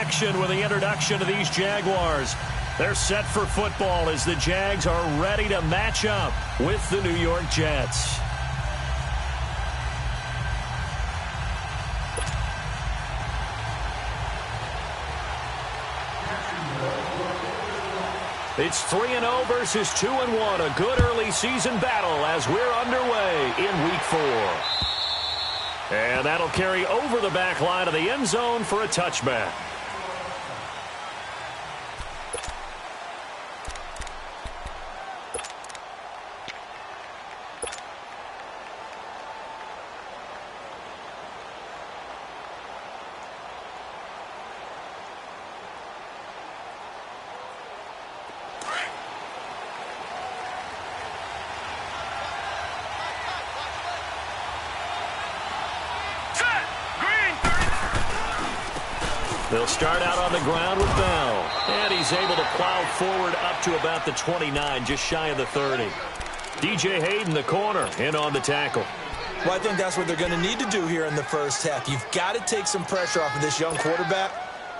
action with the introduction of these Jaguars. They're set for football as the Jags are ready to match up with the New York Jets. It's 3-0 versus 2-1, a good early season battle as we're underway in Week 4. And that'll carry over the back line of the end zone for a touchback. They'll start out on the ground with Bell. And he's able to plow forward up to about the 29, just shy of the 30. DJ Hayden, the corner, in on the tackle. Well, I think that's what they're going to need to do here in the first half. You've got to take some pressure off of this young quarterback,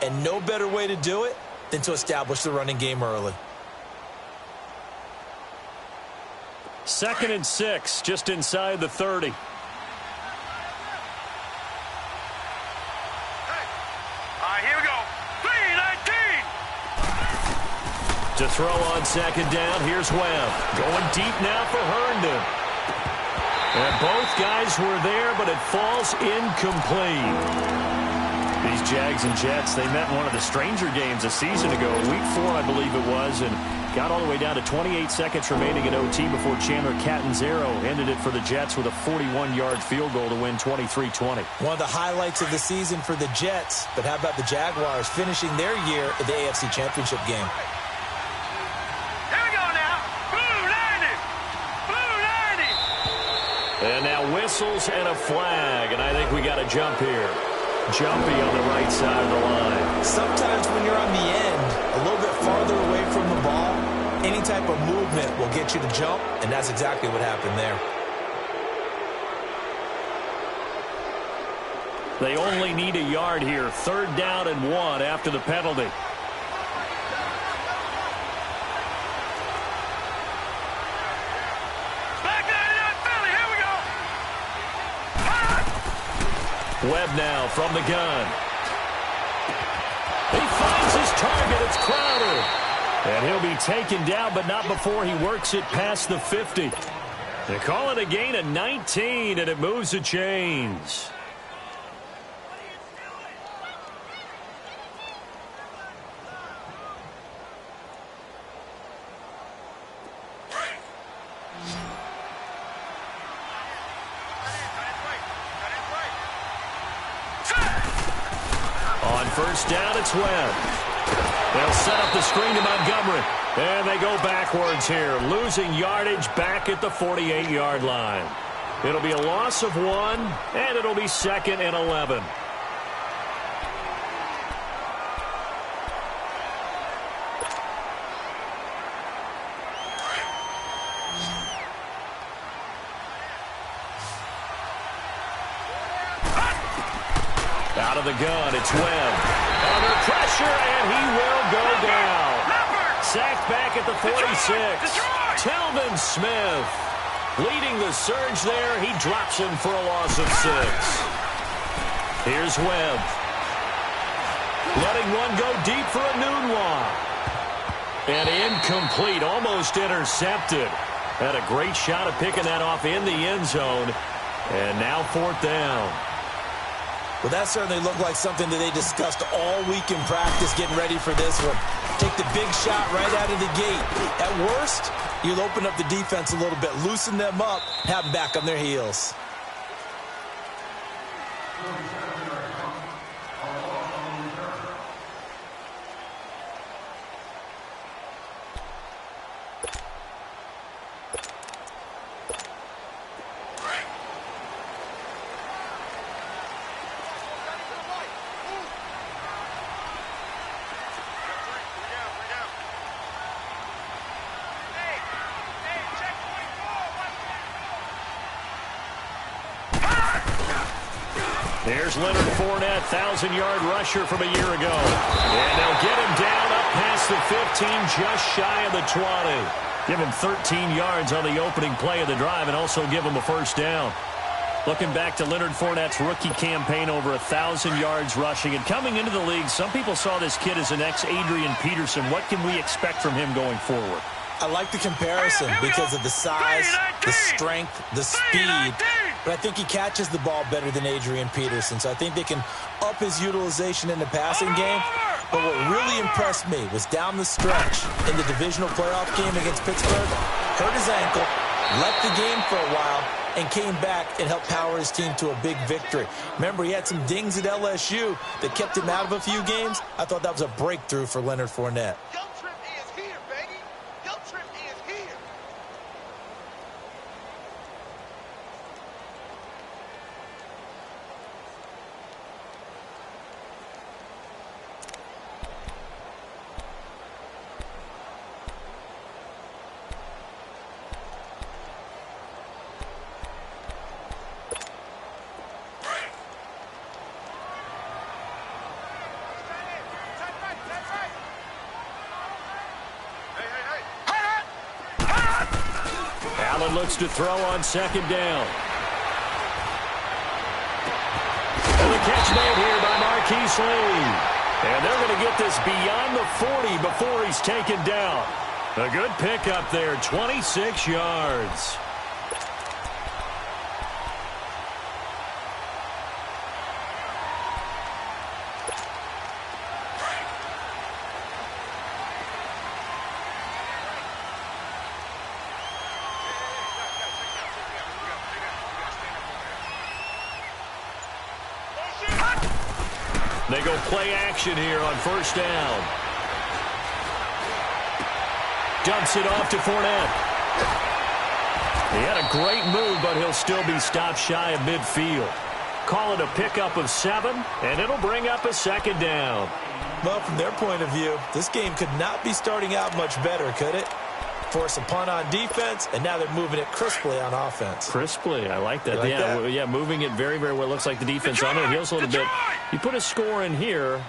and no better way to do it than to establish the running game early. 2nd and 6, just inside the 30. To throw on 2nd down, here's Webb. Going deep now for Herndon. And both guys were there, but it falls incomplete. These Jags and Jets, they met in one of the stranger games a season ago. Week 4, I believe it was, and got all the way down to 28 seconds remaining in OT before Chandler Catanzaro ended it for the Jets with a 41-yard field goal to win 23-20. One of the highlights of the season for the Jets, but how about the Jaguars finishing their year at the AFC Championship game? And now whistles and a flag, and I think we got a jump here. Jumpy on the right side of the line. Sometimes when you're on the end, a little bit farther away from the ball, any type of movement will get you to jump, and that's exactly what happened there. They only need a yard here. 3rd down and 1 after the penalty. Webb now from the gun. He finds his target. It's Crowder. And he'll be taken down, but not before he works it past the 50. They call it a gain of 19, and it moves the chains. First down, it's Webb. They'll set up the screen to Montgomery. And they go backwards here, losing yardage back at the 48-yard line. It'll be a loss of 1, and it'll be 2nd and 11. Out of the gun, it's Webb. Under pressure, and he will go down. Sacked back at the 46. Telvin Smith leading the surge there. He drops him for a loss of 6. Here's Webb. Letting one go deep for a noon walk. And incomplete, almost intercepted. Had a great shot at picking that off in the end zone. And now 4th down. Well, that certainly looked like something that they discussed all week in practice, getting ready for this one. Take the big shot right out of the gate. At worst, you'll open up the defense a little bit, loosen them up, have them back on their heels. There's Leonard Fournette, 1,000-yard rusher from a year ago. the 15, just shy of the 20. Give him 13 yards on the opening play of the drive and also give him a first down. Looking back to Leonard Fournette's rookie campaign, over 1,000 yards rushing. And coming into the league, some people saw this kid as an ex-Adrian Peterson. What can we expect from him going forward? I like the comparison because of the size, the strength, the speed. But I think he catches the ball better than Adrian Peterson. So I think they can up his utilization in the passing game. But what really impressed me was down the stretch in the divisional playoff game against Pittsburgh, hurt his ankle, left the game for a while, and came back and helped power his team to a big victory. Remember, he had some dings at LSU that kept him out of a few games. I thought that was a breakthrough for Leonard Fournette. Allen looks to throw on second down. And the catch made here by Marquise Lee. And they're going to get this beyond the 40 before he's taken down. A good pickup there, 26 yards. They go play action here on first down. Dumps it off to Fournette. He had a great move, but he'll still be stopped shy of midfield. Call it a pickup of 7, and it'll bring up a second down. Well, from their point of view, this game could not be starting out much better, could it? Force a punt on defense, and now they're moving it crisply on offense. Crisply, I like that. Like yeah, that? Yeah, moving it very, very well. Looks like the defense on their heels a little bit. You put a score in here,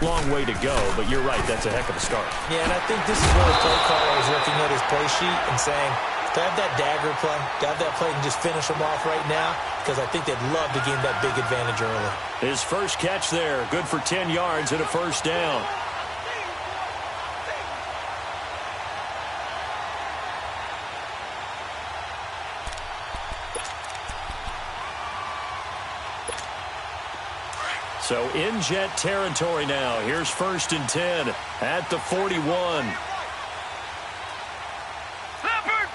long way to go, but you're right, that's a heck of a start. Yeah, and I think this is where the play caller is looking at his play sheet and saying, to have that dagger play, to have that play and just finish them off right now, because I think they'd love to gain that big advantage early. His first catch there, good for 10 yards and a first down. So in Jet territory now. Here's 1st and 10 at the 41. Leopard!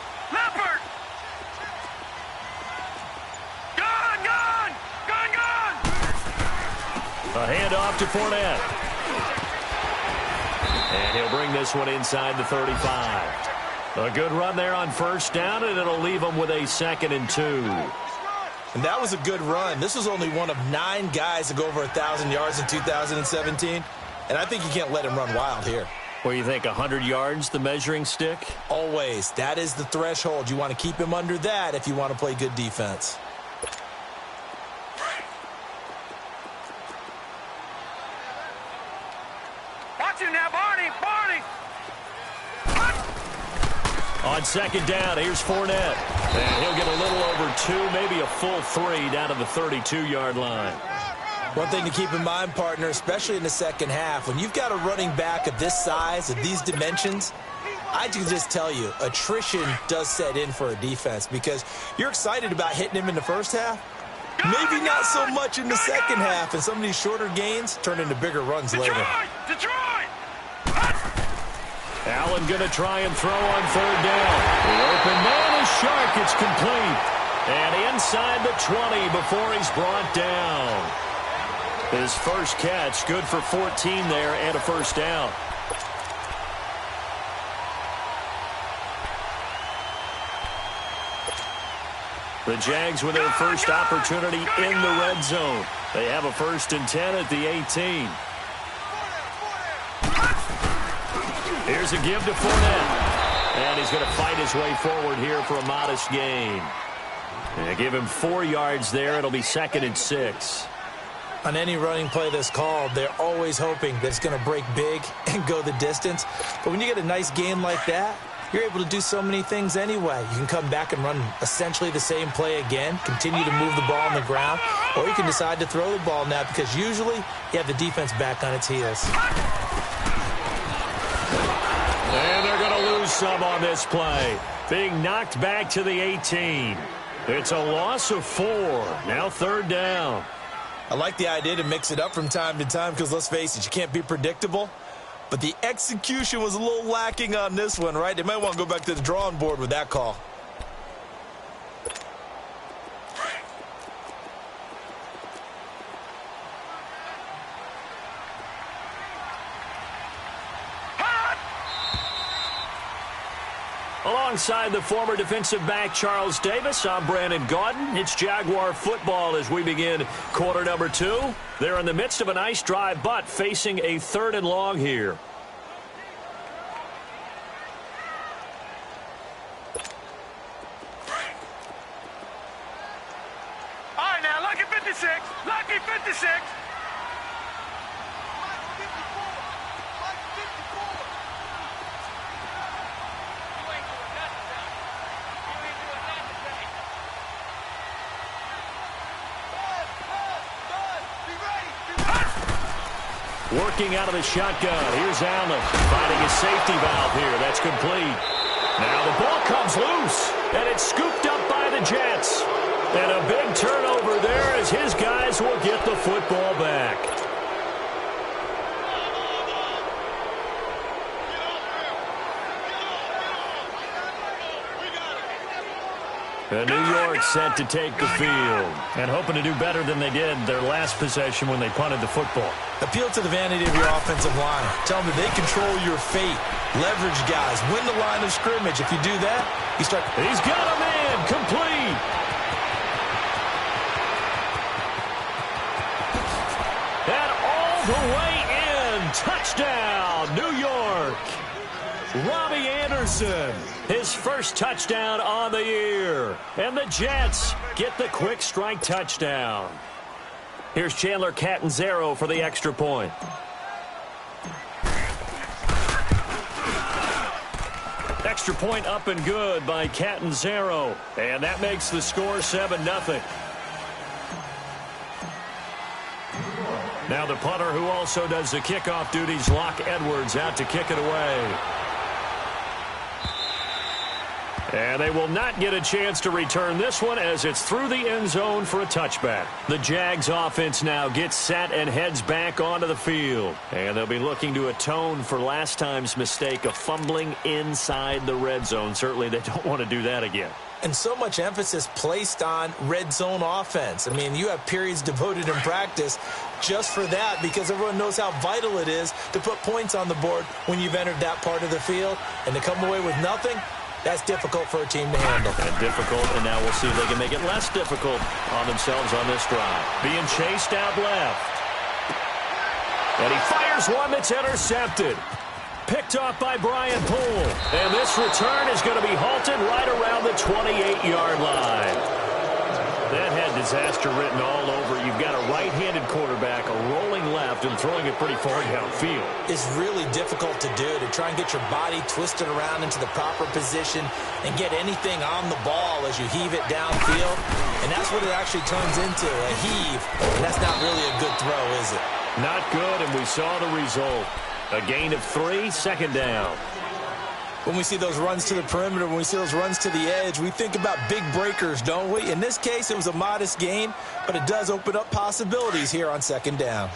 Gone! A handoff to Fournette. And he'll bring this one inside the 35. A good run there on first down, and it'll leave him with a 2nd and 2. And that was a good run. This was only one of 9 guys to go over 1,000 yards in 2017. And I think you can't let him run wild here. What do you think, 100 yards, the measuring stick? Always. That is the threshold. You want to keep him under that if you want to play good defense. Watch him now, Barney! On second down, here's Fournette. And he'll get a little over 2, maybe a full 3 down to the 32-yard line. One thing to keep in mind, partner, especially in the second half, when you've got a running back of this size, of these dimensions, I can just tell you, attrition does set in for a defense because you're excited about hitting him in the first half. Maybe not so much in the second half, and some of these shorter gains turn into bigger runs later. Detroit! Allen going to try and throw on 3rd down. The open man is Shark. It's complete. And inside the 20 before he's brought down. His first catch, good for 14 there and a first down. The Jags with their first opportunity in the red zone. They have a 1st and 10 at the 18. Here's a give to Fournette. And he's going to fight his way forward here for a modest gain. And give him 4 yards there. It'll be 2nd and 6. On any running play that's called, they're always hoping that it's going to break big and go the distance. But when you get a nice gain like that, you're able to do so many things anyway. You can come back and run essentially the same play again, continue to move the ball on the ground, or you can decide to throw the ball now because usually you have the defense back on its heels. And they're going to lose some on this play. Being knocked back to the 18. It's a loss of 4. Now 3rd down. I like the idea to mix it up from time to time because, let's face it, you can't be predictable. But the execution was a little lacking on this one, right? They might want to go back to the drawing board with that call. Alongside the former defensive back Charles Davis, I'm Brandon Gaudin. It's Jaguar football as we begin quarter number 2. They're in the midst of a nice drive, but facing a 3rd and long here. All right, now, lucky 56. Lucky 56. Working out of the shotgun. Here's Allen finding his safety valve here. That's complete. Now the ball comes loose, and it's scooped up by the Jets. And a big turnover there as his guys will get the football back. And New York set to take the field and hoping to do better than they did their last possession when they punted the football. Appeal to the vanity of your offensive line. Tell them that they control your fate. Leverage guys. Win the line of scrimmage. If you do that, you start. He's got a man. Complete. And all the way in. Touchdown, New York. Robbie Anderson, his first touchdown on the year. And the Jets get the quick strike touchdown. Here's Chandler Catanzaro for the extra point. Extra point up and good by Catanzaro. And that makes the score 7-0. Now the punter who also does the kickoff duties, Locke Edwards, out to kick it away. And they will not get a chance to return this one as it's through the end zone for a touchback. The Jags offense now gets set and heads back onto the field. And they'll be looking to atone for last time's mistake of fumbling inside the red zone. Certainly they don't want to do that again. And so much emphasis placed on red zone offense. I mean, you have periods devoted in practice just for that because everyone knows how vital it is to put points on the board when you've entered that part of the field. And to come away with nothing, that's difficult for a team to handle. And difficult, and now we'll see if they can make it less difficult on themselves on this drive. Being chased out left. And he fires one that's intercepted. Picked off by Brian Poole. And this return is going to be halted right around the 28-yard line. That had disaster written all over. You've got a right-handed quarterback, a rolling left, and throwing it pretty far downfield. It's really difficult to do, to try and get your body twisted around into the proper position and get anything on the ball as you heave it downfield. And that's what it actually turns into, a heave. And that's not really a good throw, is it? Not good, and we saw the result. A gain of 3, 2nd down. When we see those runs to the perimeter, when we see those runs to the edge, we think about big breakers, don't we? In this case, it was a modest gain, but it does open up possibilities here on 2nd down.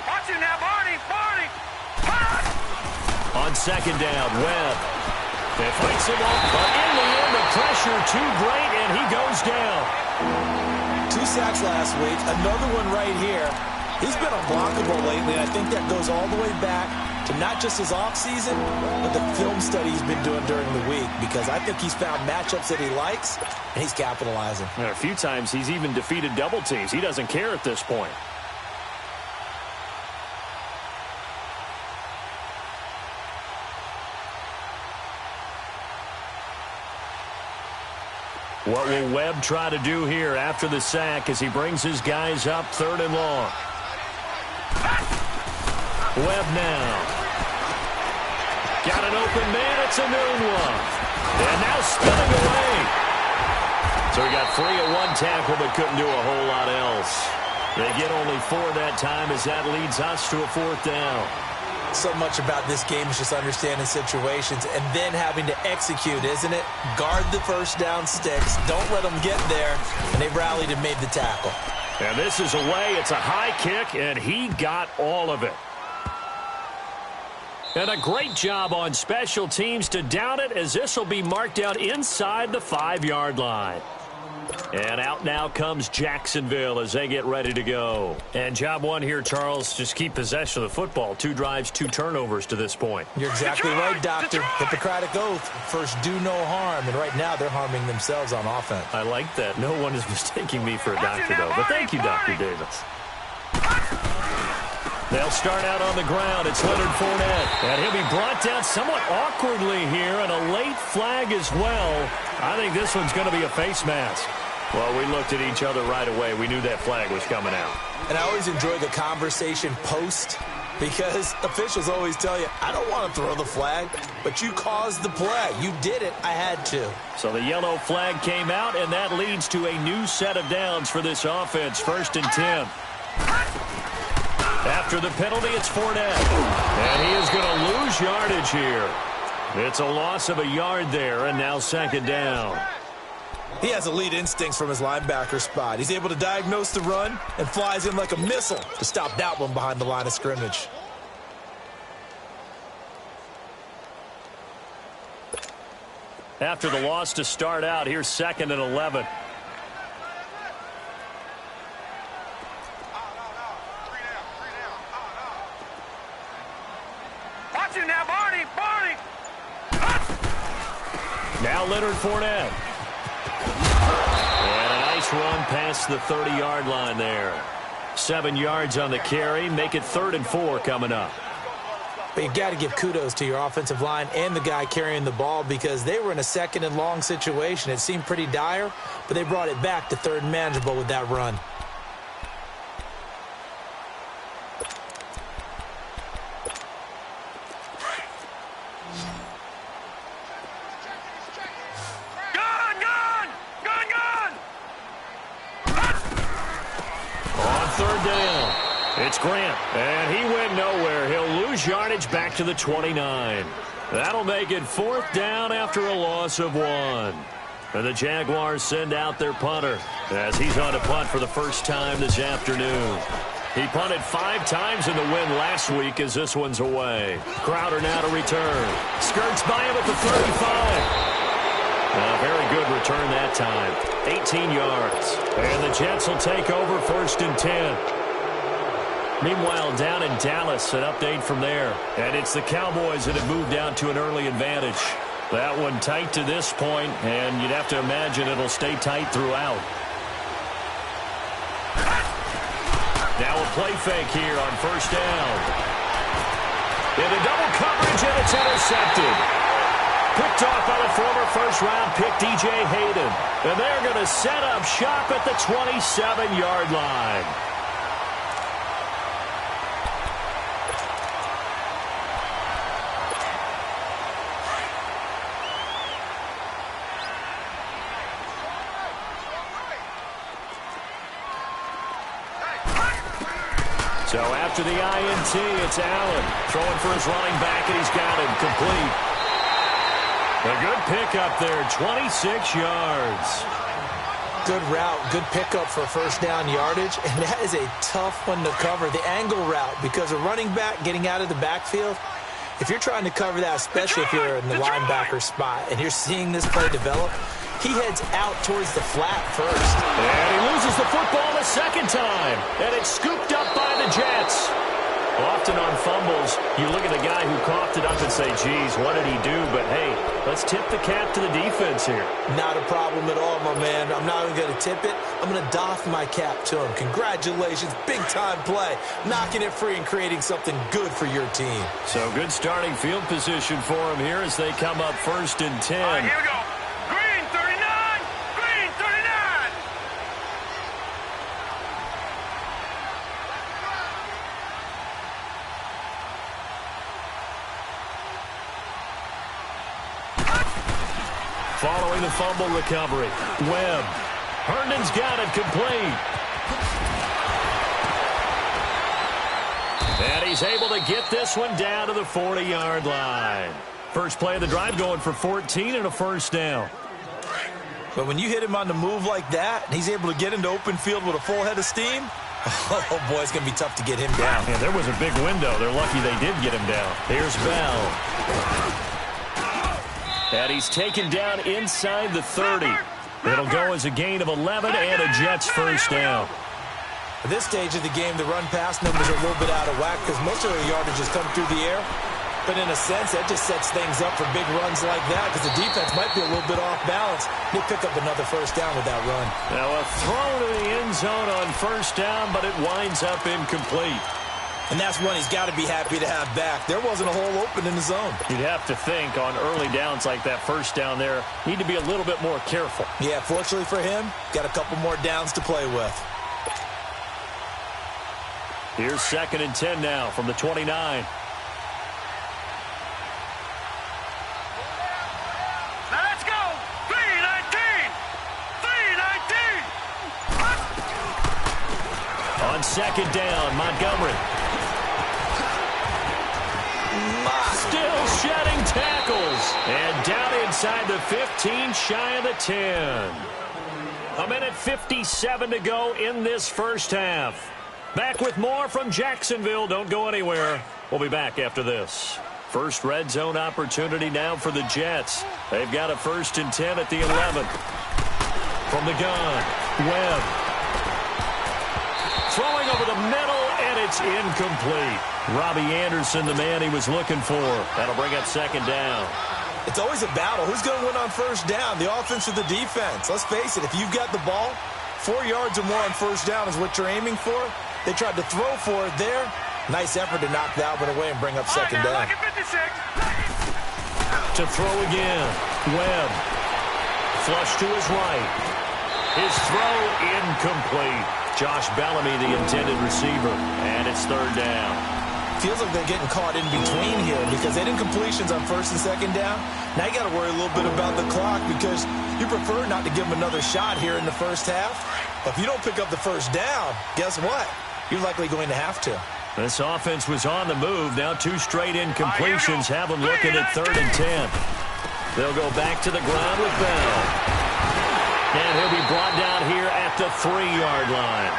Watch him now, Barney. On 2nd down, Webb. They fights him off, but in the end, the pressure too great, and he goes down. 2 sacks last week, another one right here. He's been unblockable lately, and I think that goes all the way back to not just his offseason, but the film study he's been doing during the week, because I think he's found matchups that he likes, and he's capitalizing. And a few times he's even defeated double teams. He doesn't care at this point. What will Webb try to do here after the sack as he brings his guys up 3rd and long? Webb now. Got an open man. It's a noon one. And now spinning away. So he got free at one tackle but couldn't do a whole lot else. They get only 4 that time as that leads us to a 4th down. So much about this game is just understanding situations and then having to execute, isn't it? Guard the first down sticks. Don't let them get there. And they rallied and made the tackle. And this is away. It's a high kick, and he got all of it. And a great job on special teams to down it, as this will be marked out inside the 5-yard line. And out now comes Jacksonville as they get ready to go. And job one here, Charles, just keep possession of the football. 2 drives, 2 turnovers to this point. You're exactly right, Doctor. Hippocratic oath. First, do no harm. And right now, they're harming themselves on offense. I like that. No one is mistaking me for a doctor, though. But thank you, Dr. Davis. They'll start out on the ground. It's Leonard Fournette. And he'll be brought down somewhat awkwardly here, and a late flag as well. I think this one's going to be a face mask. Well, we looked at each other right away. We knew that flag was coming out. And I always enjoy the conversation post because officials always tell you, I don't want to throw the flag, but you caused the play. You did it. I had to. So the yellow flag came out, and that leads to a new set of downs for this offense. 1st and 10. After the penalty, it's Fournette. And he is going to lose yardage here. It's a loss of a yard there, and now 2nd down. He has elite instincts from his linebacker spot. He's able to diagnose the run and flies in like a missile to stop that one behind the line of scrimmage. After the loss to start out, here's 2nd and 11. Watch it now, Barney! Barney! Now Leonard Fournette. And a nice run past the 30-yard line there. 7 yards on the carry. Make it 3rd and 4 coming up. But you've got to give kudos to your offensive line and the guy carrying the ball because they were in a 2nd and long situation. It seemed pretty dire, but they brought it back to 3rd and manageable with that run. It's Grant, and he went nowhere. He'll lose yardage back to the 29. That'll make it 4th down after a loss of 1. And the Jaguars send out their punter as he's on to punt for the first time this afternoon. He punted 5 times in the win last week as this one's away. Crowder now to return. Skirts by him at the 35. A very good return that time. 18 yards. And the Jets will take over 1st and 10. Meanwhile, down in Dallas, an update from there. And it's the Cowboys that have moved down to an early advantage. That one tight to this point, and you'd have to imagine it'll stay tight throughout. Now a play fake here on 1st down. Into double coverage, and it's intercepted. Picked off by the former first-round pick, DJ Hayden. And they're going to set up shop at the 27-yard line. So after the INT, it's Allen throwing for his running back, and he's got him complete. A good pickup there, 26 yards. Good route, good pickup for 1st down yardage, and that is a tough one to cover, the angle route, because a running back getting out of the backfield, if you're trying to cover that, especially if you're in the linebacker spot, and you're seeing this play develop, he heads out towards the flat first. And he loses the football the 2nd time. And it's scooped up by the Jets. Often on fumbles, you look at the guy who coughed it up and say, geez, what did he do? But, hey, let's tip the cap to the defense here. Not a problem at all, my man. I'm not even going to tip it. I'm going to doff my cap to him. Congratulations. Big-time play. Knocking it free and creating something good for your team. So good starting field position for him here as they come up 1st and 10. All right, here we go. Green, 39. Green, Following the fumble recovery, Webb. Herndon's got it complete. And he's able to get this one down to the 40-yard line. First play of the drive going for 14 and a first down. But when you hit him on the move like that, and he's able to get into open field with a full head of steam, oh, boy, it's going to be tough to get him down. Yeah, there was a big window. They're lucky they did get him down. Here's Bell. And he's taken down inside the 30. It'll go as a gain of 11 and a Jets first down. At this stage of the game, the run-pass numbers are a little bit out of whack because most of their yardage has come through the air. But in a sense, that just sets things up for big runs like that because the defense might be a little bit off balance. They pick up another first down with that run. Now a throw to the end zone on first down, but it winds up incomplete. And that's one he's got to be happy to have back. There wasn't a hole open in the zone. You'd have to think on early downs like that first down there, need to be a little bit more careful. Yeah, fortunately for him, got a couple more downs to play with. Here's 2nd and 10 now from the 29. Let's go! 3-19! 3-19! On 2nd down, Montgomery. Still shedding tackles. And down inside the 15, shy of the 10. A minute 57 to go in this first half. Back with more from Jacksonville. Don't go anywhere. We'll be back after this. First red zone opportunity now for the Jets. They've got a 1st and 10 at the 11. From the gun, Webb. Throwing over the middle, and it's incomplete. Robbie Anderson, the man he was looking for. That'll bring up 2nd down. It's always a battle. Who's going to win on first down, the offense or the defense? Let's face it, if you've got the ball, 4 yards or more on first down is what you're aiming for. They tried to throw for it there. Nice effort to knock that one away and bring up 2nd down. To throw again. Webb. Flush to his right. His throw incomplete. Josh Bellamy, the intended receiver. And it's 3rd down. Feels like they're getting caught in between here because they didn't completions on 1st and 2nd down. Now you got to worry a little bit about the clock because you prefer not to give them another shot here in the first half. But if you don't pick up the first down, guess what? You're likely going to have to. This offense was on the move. Now 2 straight incompletions have them looking at 3rd and 10. They'll go back to the ground with Bell. And he'll be brought down here at the 3-yard line.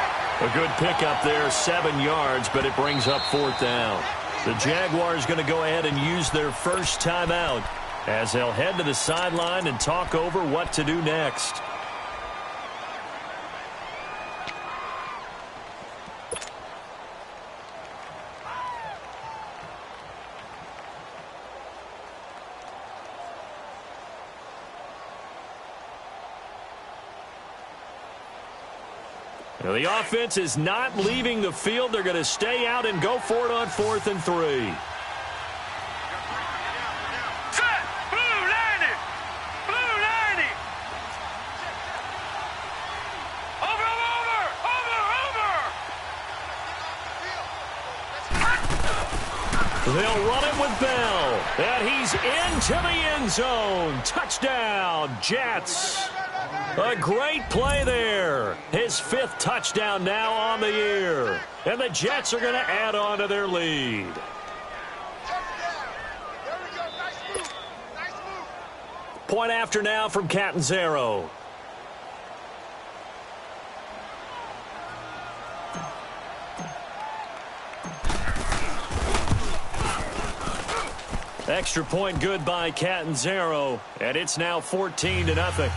A good pickup there, 7 yards, but it brings up 4th down. The Jaguars going to go ahead and use their first timeout as they'll head to the sideline and talk over what to do next. Now, the offense is not leaving the field. They're going to stay out and go for it on 4th and 3. Set! Blue 90! Blue 90! Over! They'll run it with Bell. And he's into the end zone. Touchdown, Jets. A great play there. His 5th touchdown now on the year. And the Jets are going to add on to their lead. Point after now from Catanzaro. Extra point good by Catanzaro. And it's now 14-0.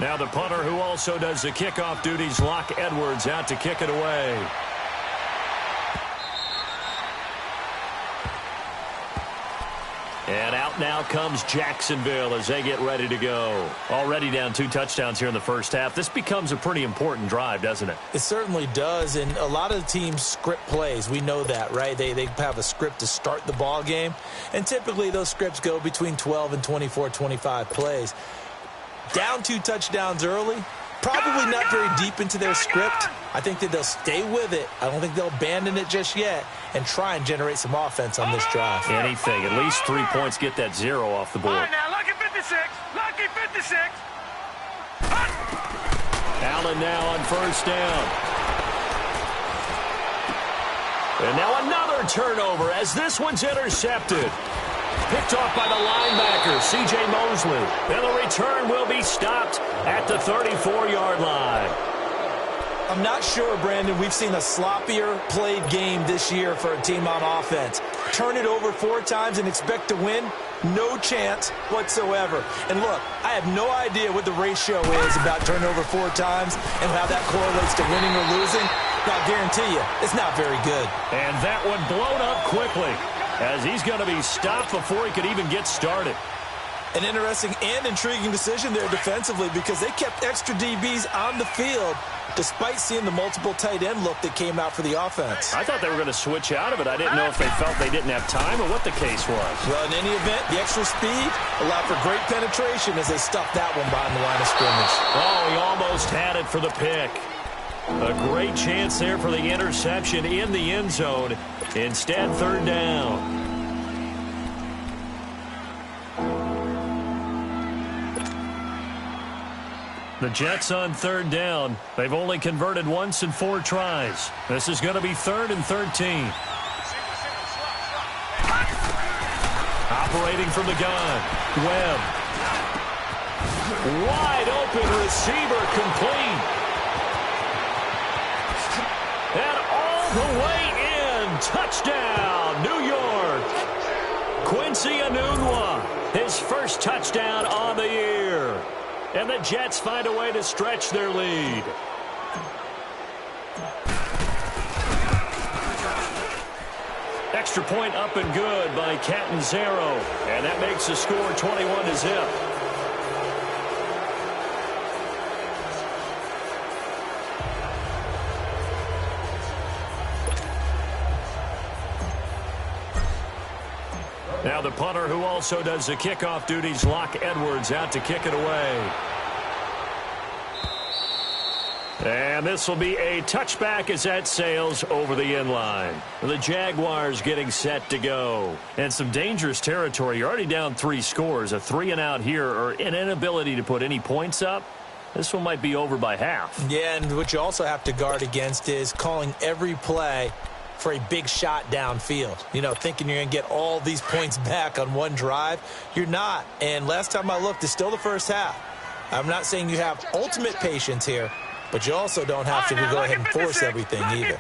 Now the punter who also does the kickoff duties, Locke Edwards, out to kick it away. And out now comes Jacksonville as they get ready to go. Already down 2 touchdowns here in the first half. This becomes a pretty important drive, doesn't it? It certainly does, and a lot of the teams script plays. We know that, right? They have a script to start the ball game, and typically those scripts go between 12 and 24, 25 plays. Down 2 touchdowns early. Probably not very deep into their script. I think that they'll stay with it. I don't think they'll abandon it just yet and try and generate some offense on this drive. Anything. At least 3 points. Get that 0 off the board. All right, now, lucky 56. Lucky 56. Allen now on first down. And now another turnover as this one's intercepted. Picked off by the linebacker, C.J. Mosley. And the return will be stopped at the 34-yard line. I'm not sure, Brandon, we've seen a sloppier played game this year for a team on offense. Turn it over 4 times and expect to win? No chance whatsoever. And look, I have no idea what the ratio is about turnover 4 times and how that correlates to winning or losing. But I'll guarantee you, it's not very good. And that one blown up quickly as he's going to be stopped before he could even get started. An interesting and intriguing decision there defensively because they kept extra DBs on the field despite seeing the multiple tight end look that came out for the offense. I thought they were going to switch out of it. I didn't know if they felt they didn't have time or what the case was. Well, in any event, the extra speed allowed for great penetration as they stuffed that one behind the line of scrimmage. Oh, he almost had it for the pick. A great chance there for the interception in the end zone. Instead, third down. The Jets on third down. They've only converted once in 4 tries. This is going to be 3rd and 13. Operating from the gun. Webb. Wide open receiver complete. And all the way in. Touchdown, New York. Quincy Enunwa, his first touchdown on the year. And the Jets find a way to stretch their lead. Extra point up and good by Catanzaro. And that makes the score 21-0. Now the punter who also does the kickoff duties, Locke Edwards, out to kick it away. And this will be a touchback as that sails over the end line. The Jaguars getting set to go. And some dangerous territory. You're already down 3 scores. A 3 and out here or an inability to put any points up. This one might be over by half. Yeah, and what you also have to guard against is calling every play for a big shot downfield. You know, thinking you're going to get all these points back on one drive. You're not. And last time I looked, it's still the first half. I'm not saying you have ultimate patience here, but you also don't have to go ahead and force everything either.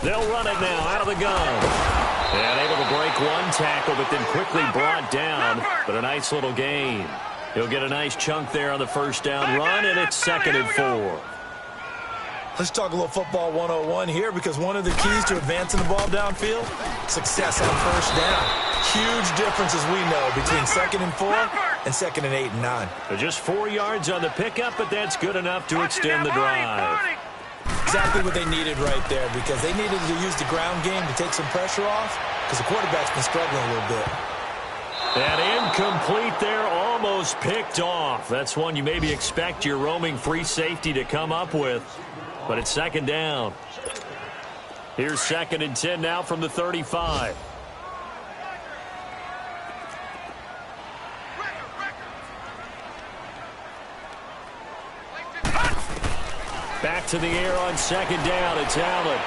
They'll run it now out of the gun. And able to break one tackle, but then quickly brought down. But a nice little gain. He'll get a nice chunk there on the first down run, and it's 2nd and 4. Let's talk a little football 101 here because one of the keys to advancing the ball downfield, success on first down. Huge difference, as we know, between 2nd and 4 and 2nd and 8 and 9. So just 4 yards on the pickup, but that's good enough to extend the drive. Exactly what they needed right there because they needed to use the ground game to take some pressure off because the quarterback's been struggling a little bit. That incomplete there, almost picked off. That's one you maybe expect your roaming free safety to come up with. But it's 2nd down. Here's 2nd and 10 now from the 35. Back to the air on 2nd down. It's Allen.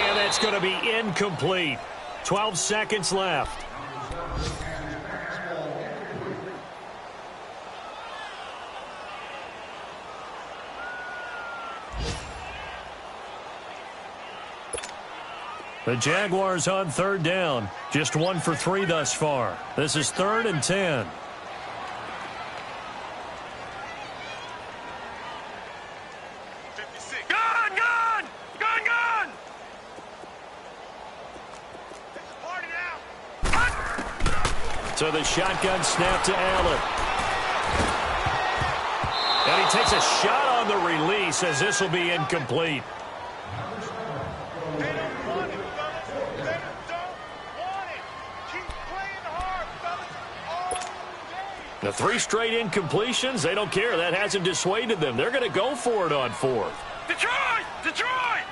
And that's going to be incomplete. 12 seconds left. The Jaguars on 3rd down. Just 1 for 3 thus far. This is 3rd and 10. Gun! Gun! Gun! Gun! So the shotgun snap to Allen. And he takes a shot on the release as this will be incomplete. The 3 straight incompletions, they don't care. That hasn't dissuaded them. They're going to go for it on 4th. Detroit! Detroit!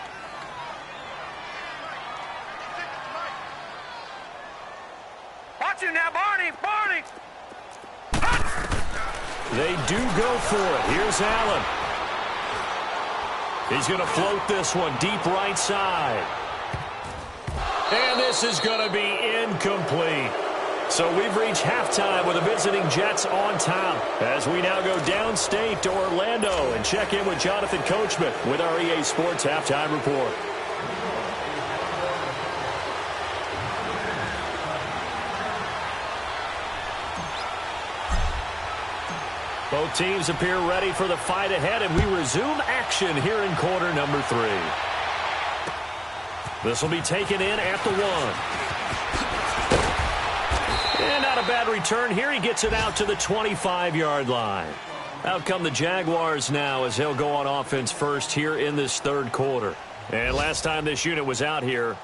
Watch him now, Barney! Barney! They do go for it. Here's Allen. He's going to float this one deep right side. And this is going to be incomplete. So we've reached halftime with the visiting Jets on top as we now go downstate to Orlando and check in with Jonathan Coachman with our EA Sports Halftime Report. Both teams appear ready for the fight ahead, and we resume action here in quarter number 3. This will be taken in at the 1. And not a bad return here. He gets it out to the 25-yard line. Out come the Jaguars now as they'll go on offense first here in this 3rd quarter. And last time this unit was out here,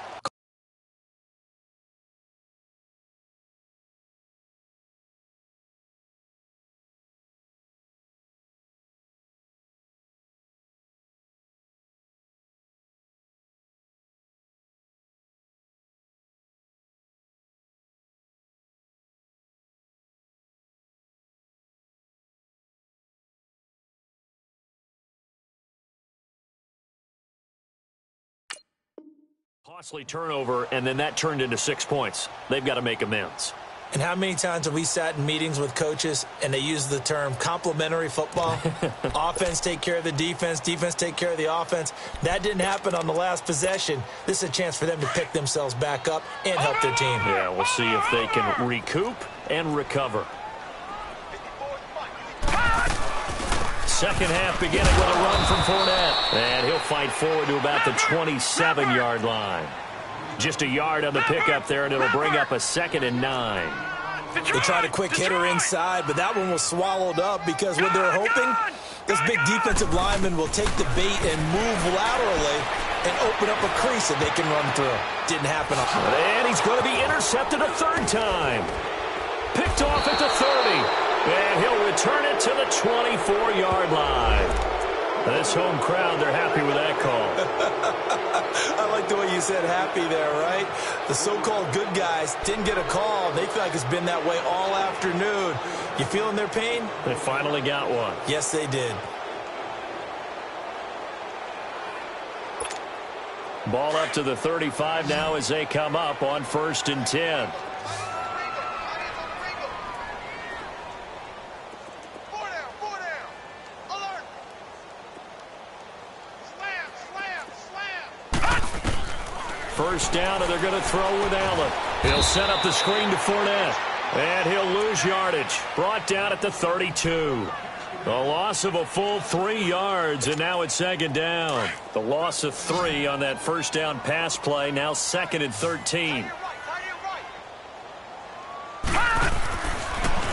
costly turnover, and then that turned into 6 points. They've got to make amends. And how many times have we sat in meetings with coaches and they use the term complementary football? Offense take care of the defense, defense take care of the offense. That didn't happen on the last possession. This is a chance for them to pick themselves back up and help their team. Yeah, we'll see if they can recoup and recover. Second half beginning with a run from Fournette. And he'll fight forward to about the 27-yard line. Just a yard on the pickup there, and it'll bring up a 2nd and 9. They tried a quick hitter inside, but that one was swallowed up because what they're hoping, this big defensive lineman will take the bait and move laterally and open up a crease that they can run through. Didn't happen. And he's going to be intercepted a 3rd time. Picked off at the 30. And he'll return it to the 24-yard line. This home crowd, they're happy with that call. I like the way you said happy there, right? The so-called good guys didn't get a call. They feel like it's been that way all afternoon. You feeling their pain? They finally got one. Yes, they did. Ball up to the 35 now as they come up on 1st and 10. First down, and they're going to throw with Allen. He'll set up the screen to Fournette, and he'll lose yardage. Brought down at the 32. A loss of a full 3 yards, and now it's 2nd down. The loss of 3 on that first down pass play, now 2nd and 13.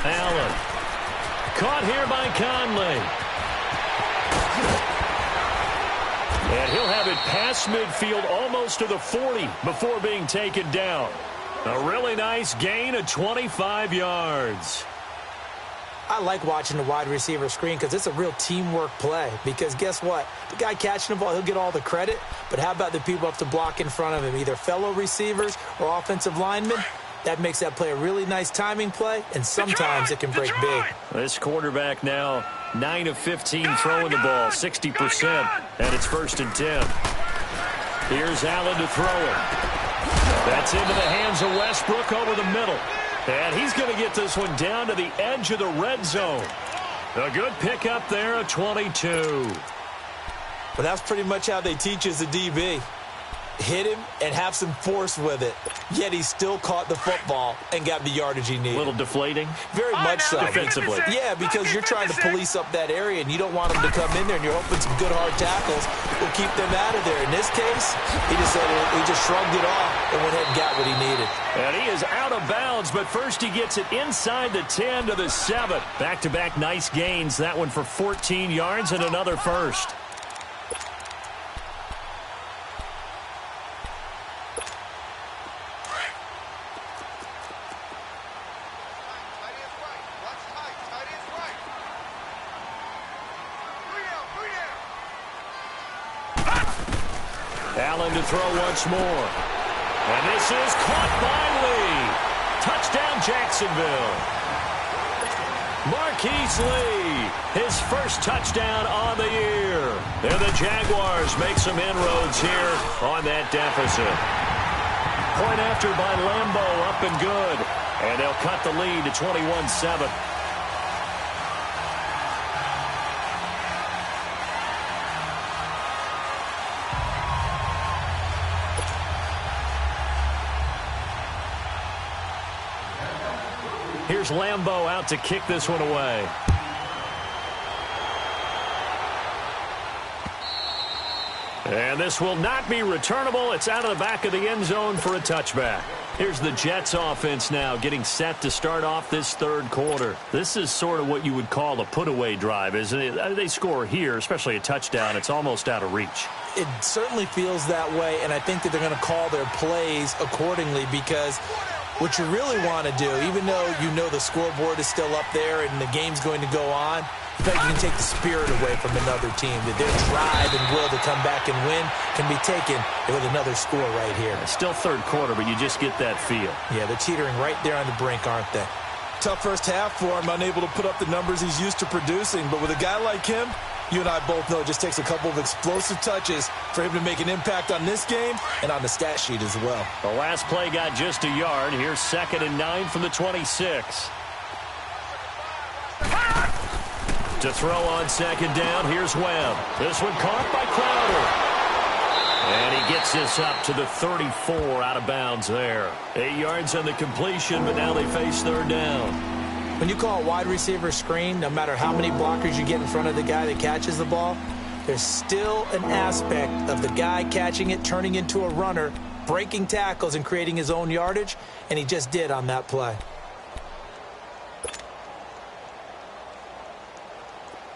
Allen. Caught here by Conley. And he'll have it past midfield almost to the 40 before being taken down. A really nice gain of 25 yards. I like watching the wide receiver screen because it's a real teamwork play. Because guess what? The guy catching the ball, he'll get all the credit. But how about the people up to block in front of him, either fellow receivers or offensive linemen? That makes that play a really nice timing play, and sometimes it can break big. This quarterback now 9 of 15 throwing the ball, 60%, and it's 1st and 10. Here's Allen to throw it. That's into the hands of Westbrook over the middle. And he's going to get this one down to the edge of the red zone. A good pickup there, a 22. But that's pretty much how they teach as a DB. Hit him and have some force with it. Yet he still caught the football and got the yardage he needed. A little deflating? Very much so. Defensively. Yeah, because you're trying to police up that area, and you don't want them to come in there, and you're hoping some good hard tackles will keep them out of there. In this case, he just shrugged it off and went ahead and got what he needed. And he is out of bounds, but first he gets it inside the 10 to the 7. Back-to-back nice gains. That one for 14 yards and another first. Allen to throw once more. And this is caught by Lee. Touchdown, Jacksonville. Marquise Lee, his first touchdown on the year. And the Jaguars make some inroads here on that deficit. Point after by Lambeau, up and good. And they'll cut the lead to 21-7. Here's Lambeau out to kick this one away. And this will not be returnable. It's out of the back of the end zone for a touchback. Here's the Jets offense now getting set to start off this third quarter. This is sort of what you would call a put-away drive, isn't it? They score here, especially a touchdown. It's almost out of reach. It certainly feels that way, and I think that they're going to call their plays accordingly because what you really want to do, even though you know the scoreboard is still up there and the game's going to go on, in fact, you can take the spirit away from another team. That their drive and will to come back and win can be taken with another score right here. It's still third quarter, but you just get that feel. Yeah, they're teetering right there on the brink, aren't they? Tough first half for him, unable to put up the numbers he's used to producing. But with a guy like him, you and I both know it just takes a couple of explosive touches for him to make an impact on this game and on the stat sheet as well. The last play got just a yard. Here's 2nd and 9 from the 26. To throw on 2nd down, here's Webb. This one caught by Crowder. And he gets this up to the 34 out of bounds there. 8 yards on the completion, but now they face 3rd down. When you call a wide receiver screen, no matter how many blockers you get in front of the guy that catches the ball, there's still an aspect of the guy catching it, turning into a runner, breaking tackles and creating his own yardage, and he just did on that play.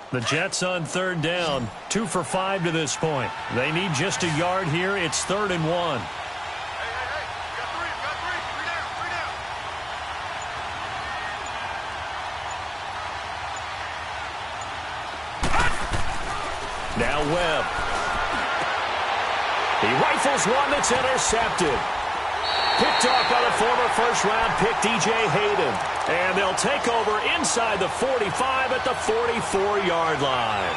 The Jets on 3rd down, 2 for 5 to this point. They need just a yard here. It's 3rd and 1. Now Webb. He rifles one that's intercepted. Picked off by the former first-round pick, DJ Hayden. And they'll take over inside the 45 at the 44-yard line.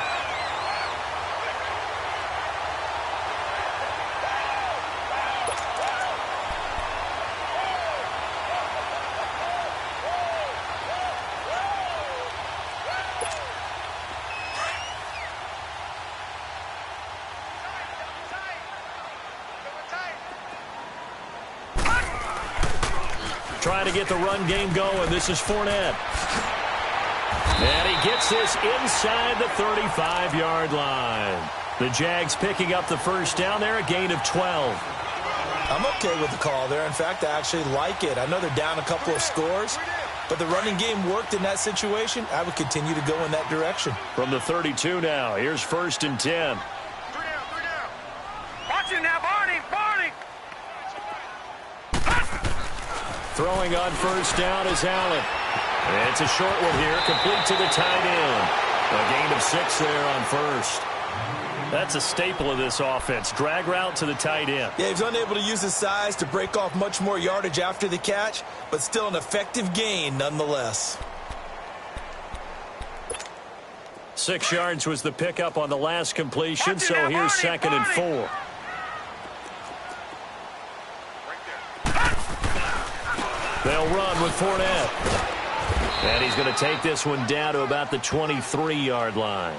Trying to get the run game going. This is Fournette. And he gets this inside the 35-yard line. The Jags picking up the first down there, a gain of 12. I'm okay with the call there. In fact, I actually like it. I know they're down a couple of scores, but the running game worked in that situation. I would continue to go in that direction. From the 32 now, here's 1st and 10. 3 down. Watch it now, Barney. Throwing on 1st down is Allen. And it's a short one here, complete to the tight end. A gain of 6 there on 1st. That's a staple of this offense. Drag route to the tight end. Yeah, he's unable to use his size to break off much more yardage after the catch, but still an effective gain nonetheless. 6 yards was the pickup on the last completion, so here's 2nd and 4. They'll run with Fournette. And he's going to take this one down to about the 23-yard line.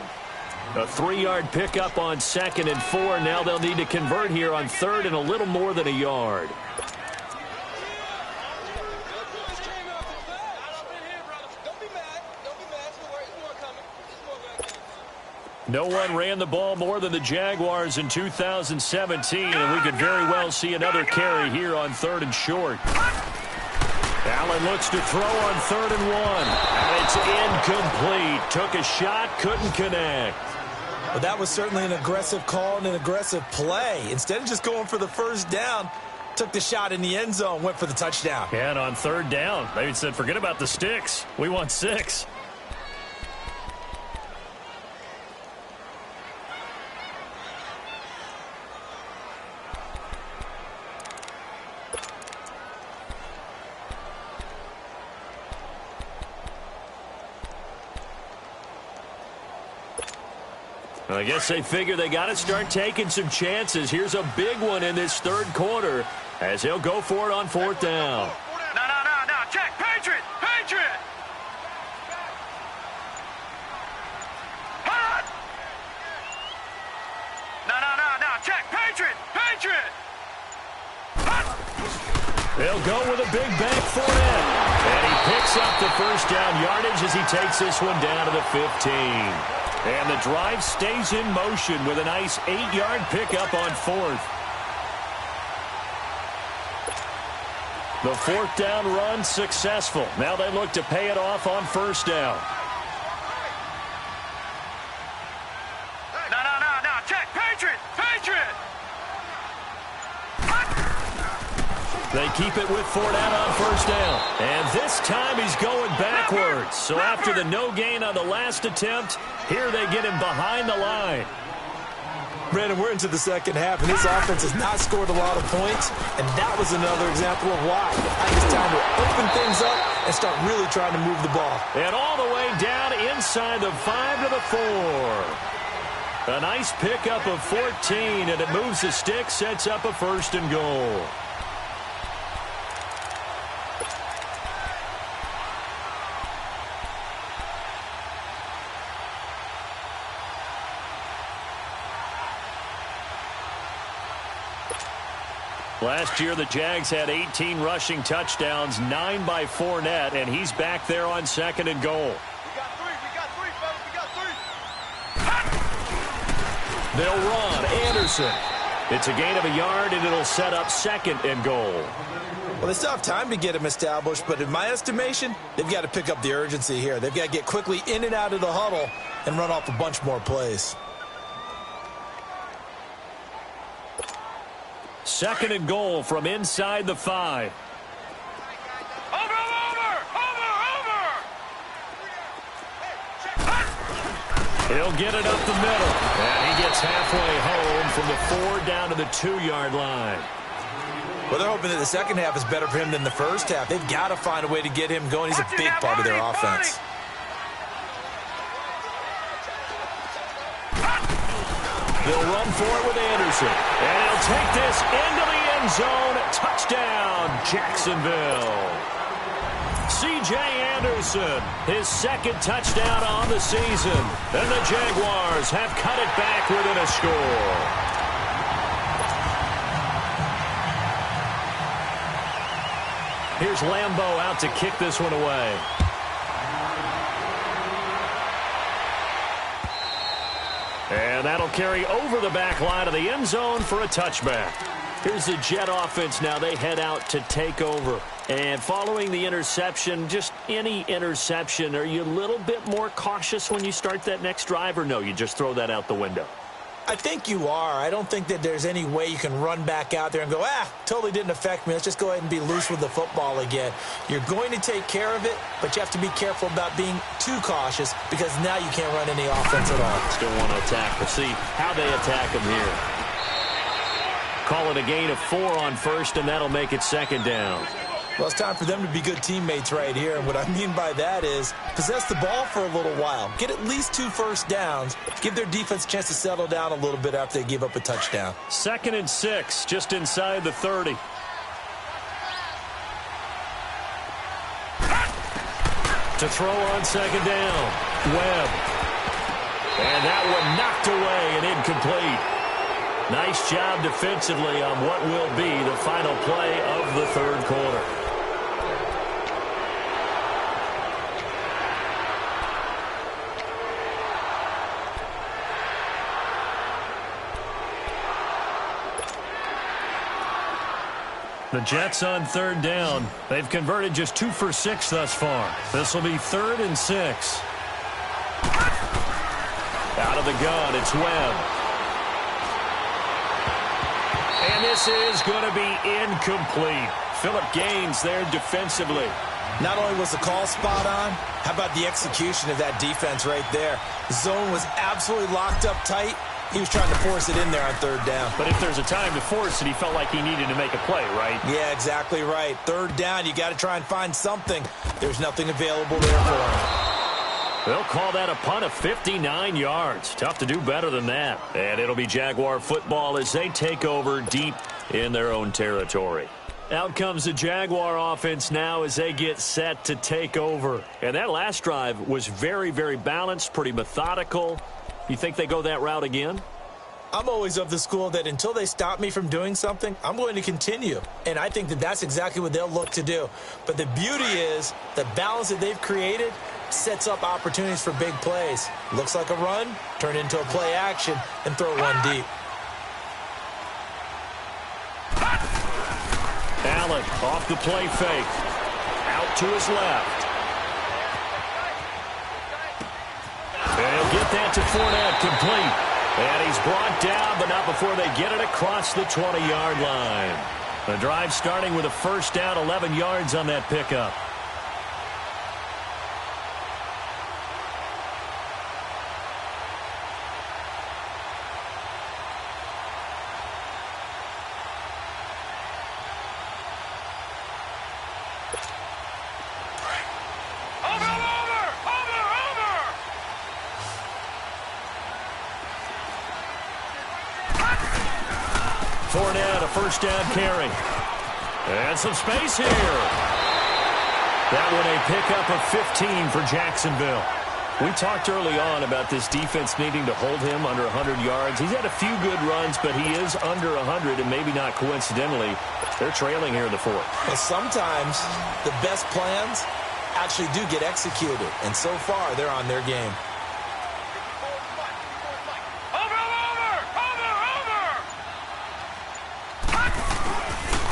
A 3-yard pickup on 2nd and 4. Now they'll need to convert here on 3rd and a little more than a yard. No one ran the ball more than the Jaguars in 2017, and we could very well see another carry here on 3rd and short. Allen looks to throw on 3rd and 1. And it's incomplete. Took a shot, couldn't connect. Well, that was certainly an aggressive call and an aggressive play. Instead of just going for the first down, took the shot in the end zone, went for the touchdown. And on 3rd down, they said, forget about the sticks. We want 6. I guess they figure they got to start taking some chances. Here's a big one in this third quarter as he'll go for it on fourth down. No. Check. Patriot. Hot. No. Check. Patriot. Hot. They'll go with a big bank for it. And he picks up the first down yardage as he takes this one down to the 15. And the drive stays in motion with a nice 8-yard pickup on fourth. The fourth down run successful. Now they look to pay it off on first down. No. Check. Patriot. They keep it with Fournette on first down. And this time he's going backwards. So after the no gain on the last attempt, here they get him behind the line. Brandon, we're into the second half, and this offense has not scored a lot of points, and that was another example of why. I think it's time to open things up and start really trying to move the ball. And all the way down inside the 5 to the 4. A nice pickup of 14, and it moves the stick, sets up a first and goal. Last year, the Jags had 18 rushing touchdowns, 9 by Fournette, and he's back there on second and goal. We got three, fellas. We got three. They'll run. Anderson. It's a gain of a yard, and it'll set up second and goal. Well, they still have time to get him established, but in my estimation, they've got to pick up the urgency here. They've got to get quickly in and out of the huddle and run off a bunch more plays. Second and goal from inside the 5. Over. He'll get it up the middle. And he gets halfway home from the 4 down to the 2-yard line. Well, they're hoping that the second half is better for him than the first half. They've got to find a way to get him going. He's a big part of their offense. They'll run for it with Anderson. And he'll take this into the end zone. Touchdown, Jacksonville. C.J. Anderson, his second touchdown on the season. And the Jaguars have cut it back within a score. Here's Lambeau out to kick this one away. And that'll carry over the back line of the end zone for a touchback. Here's the Jet offense now. They head out to take over. And following the interception, just any interception, are you a little bit more cautious when you start that next drive, or no, you just throw that out the window? I think you are. I don't think that there's any way you can run back out there and go, totally didn't affect me. Let's just go ahead and be loose with the football again. You're going to take care of it, but you have to be careful about being too cautious because now you can't run any offense at all. Still want to attack. We'll see how they attack him here. Call it a gain of 4 on first, and that'll make it second down. Well, it's time for them to be good teammates right here. And what I mean by that is possess the ball for a little while. Get at least 2 first downs. Give their defense a chance to settle down a little bit after they give up a touchdown. 2nd and 6, just inside the 30. To throw on second down. Webb. And that one knocked away and incomplete. Nice job defensively on what will be the final play of the third quarter. The Jets on third down. They've converted just 2 for 6 thus far. This will be 3rd and 6. Out of the gun, it's Webb. And this is going to be incomplete. Phillip Gaines there defensively. Not only was the call spot on, how about the execution of that defense right there? The zone was absolutely locked up tight. He was trying to force it in there on third down. But if there's a time to force it, he felt like he needed to make a play, right? Yeah, exactly right. Third down, you got to try and find something. There's nothing available there for him. They'll call that a punt of 59 yards. Tough to do better than that. And it'll be Jaguar football as they take over deep in their own territory. Out comes the Jaguar offense now as they get set to take over. And that last drive was very, very balanced, pretty methodical. You think they go that route again? I'm always of the school that until they stop me from doing something, I'm going to continue. And I think that that's exactly what they'll look to do. But the beauty is the balance that they've created sets up opportunities for big plays. Looks like a run, turn into a play action, and throw one deep. Allen off the play fake. Out to his left. And he'll get that to Fournette, complete. And he's brought down, but not before they get it across the 20-yard line. The drive starting with a first down, 11 yards on that pickup. Fournette, a first down carry. And some space here. That one a pickup of 15 for Jacksonville. We talked early on about this defense needing to hold him under 100 yards. He's had a few good runs, but he is under 100, and maybe not coincidentally, they're trailing here in the fourth. Well, sometimes the best plans actually do get executed, and so far they're on their game.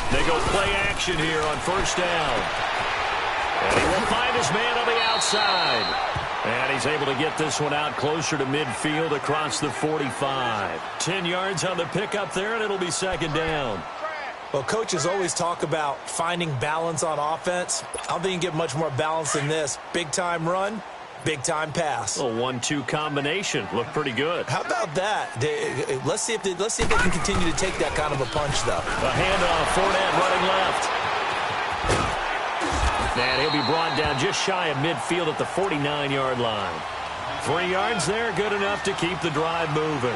They go play action here on first down. And he will find his man on the outside. And he's able to get this one out closer to midfield across the 45. 10 yards on the pickup there, and it'll be second down. Well, coaches always talk about finding balance on offense. I don't think you can get much more balance than this. Big-time run, big-time pass. A 1-2 combination. Looked pretty good. How about that? Let's see if they can continue to take that kind of a punch, though. A handoff, Fournette running left. And he'll be brought down just shy of midfield at the 49-yard line. 3 yards there, good enough to keep the drive moving.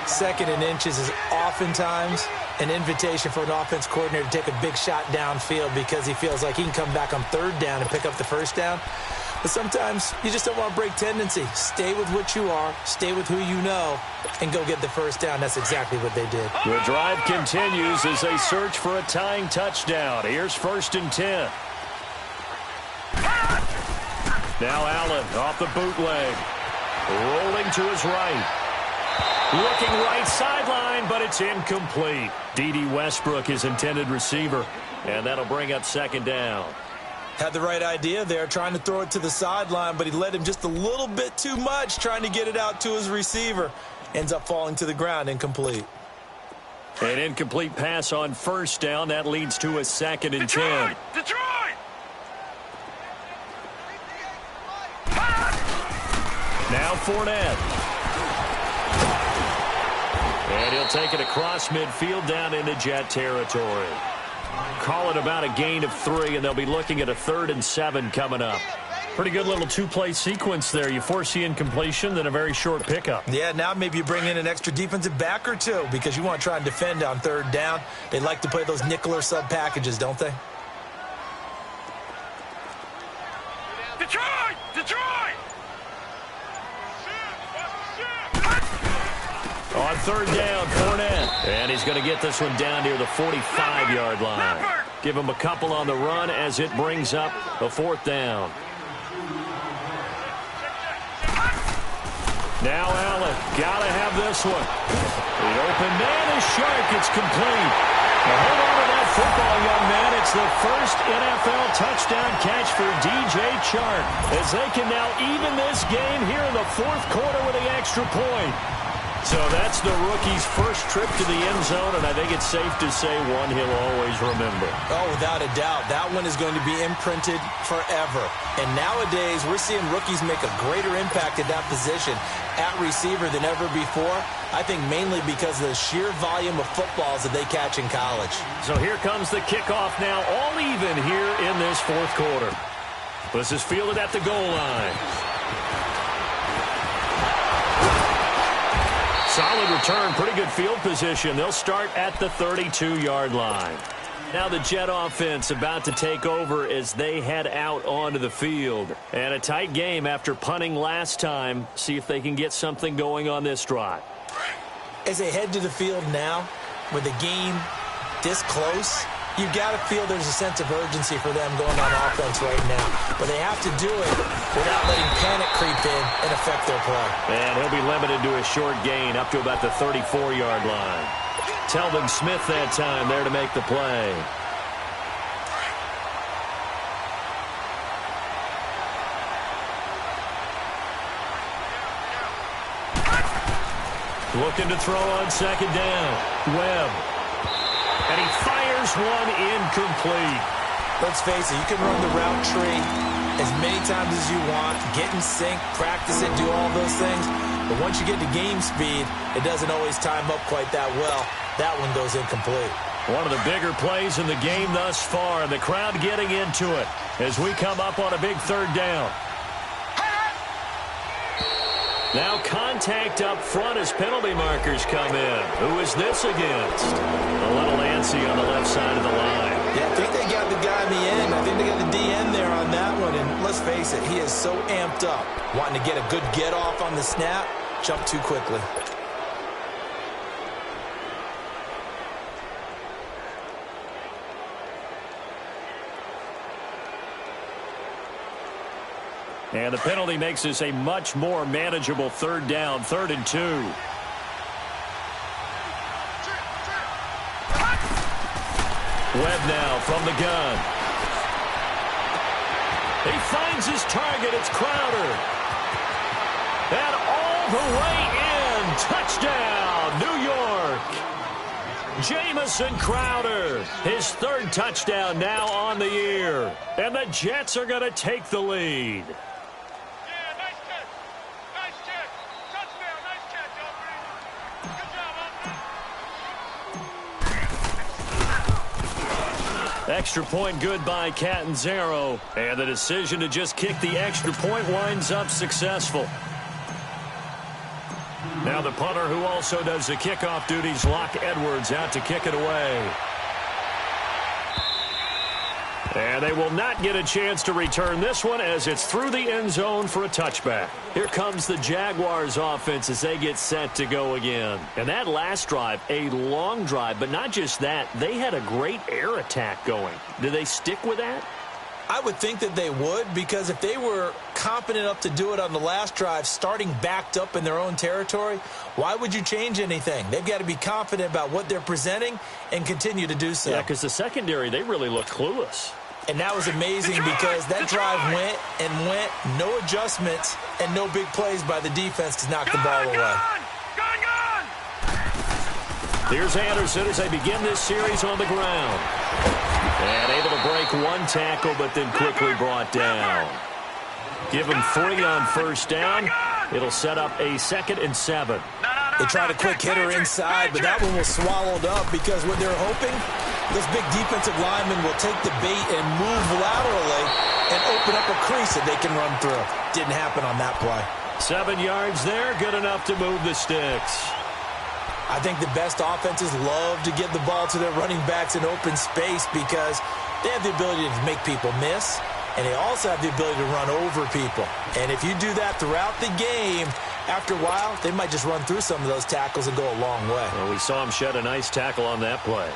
Second and inches is oftentimes an invitation for an offense coordinator to take a big shot downfield because he feels like he can come back on third down and pick up the first down. But sometimes you just don't want to break tendency. Stay with what you are, stay with who you know, and go get the first down. That's exactly what they did. The drive continues as they search for a tying touchdown. Here's 1st and 10. Now Allen off the bootleg. Rolling to his right. Looking right sideline, but it's incomplete. D.D. Westbrook, his intended receiver, and that'll bring up second down. Had the right idea there, trying to throw it to the sideline, but he led him just a little bit too much, trying to get it out to his receiver. Ends up falling to the ground, incomplete. An incomplete pass on first down. That leads to a 2nd and 10. Detroit! Now Fournette. And he'll take it across midfield down into Jet territory. Call it about a gain of 3, and they'll be looking at a 3rd and 7 coming up. Pretty good little 2-play sequence there. You force the incompletion, then a very short pickup. Yeah, now maybe you bring in an extra defensive back or two because you want to try and defend on third down. They like to play those nickel or sub packages, don't they? Detroit! Detroit! On third down, Fournette. And he's going to get this one down near the 45-yard line. Give him a couple on the run as it brings up a 4th down. Now Allen, got to have this one. The open man is sharp. It's complete. Now hold on to that football, young man. It's the first NFL touchdown catch for DJ Chark as they can now even this game here in the 4th quarter with the extra point. So that's the rookie's first trip to the end zone, and I think it's safe to say one he'll always remember. Oh, without a doubt. That one is going to be imprinted forever. And nowadays, we're seeing rookies make a greater impact at that position at receiver than ever before. I think mainly because of the sheer volume of footballs that they catch in college. So here comes the kickoff now, all even here in this 4th quarter. This is fielded at the goal line. Solid return, pretty good field position. They'll start at the 32-yard line. Now the Jet offense about to take over as they head out onto the field. And a tight game after punting last time. See if they can get something going on this drive. As they head to the field now, with the game this close, you've got to feel there's a sense of urgency for them going on offense right now. But they have to do it without letting panic creep in and affect their play. And he'll be limited to a short gain up to about the 34-yard line. Telvin Smith that time there to make the play. Looking to throw on second down. Webb. And he fires one incomplete. Let's face it, you can run the route tree as many times as you want, get in sync, practice it, do all those things. But once you get to game speed, it doesn't always time up quite that well. That one goes incomplete. One of the bigger plays in the game thus far, and the crowd getting into it as we come up on a big third down. Now contact up front as penalty markers come in. Who is this against? A little antsy on the left side of the line. Yeah, I think they got the guy in the end. I think they got the DN there on that one. And let's face it, he is so amped up, wanting to get a good get off on the snap, jump too quickly. And the penalty makes this a much more manageable third down, 3rd and 2. Webb now from the gun. He finds his target. It's Crowder. And all the way in. Touchdown, New York. Jamison Crowder, his 3rd touchdown now on the year. And the Jets are going to take the lead. Extra point good by Catanzaro. And the decision to just kick the extra point winds up successful. Now the punter who also does the kickoff duties, Locke Edwards, out to kick it away. And they will not get a chance to return this one as it's through the end zone for a touchback. Here comes the Jaguars offense as they get set to go again. And that last drive, a long drive, but not just that, they had a great air attack going. Do they stick with that? I would think that they would, because if they were competent enough to do it on the last drive, starting backed up in their own territory, why would you change anything? They've got to be confident about what they're presenting and continue to do so. Yeah, because the secondary, they really look clueless. And that was amazing because that drive went and went, no adjustments and no big plays by the defense to knock the ball away. Here's Anderson as they begin this series on the ground. And able to break one tackle, but then quickly brought down. Give him 3 on first down. It'll set up a 2nd and 7. They tried a quick hitter inside, but that one was swallowed up because what they're hoping, this big defensive lineman will take the bait and move laterally and open up a crease that they can run through. Didn't happen on that play. 7 yards there, good enough to move the sticks. I think the best offenses love to give the ball to their running backs in open space because they have the ability to make people miss, and they also have the ability to run over people. And if you do that throughout the game, after a while, they might just run through some of those tackles and go a long way. Well, we saw him shed a nice tackle on that play.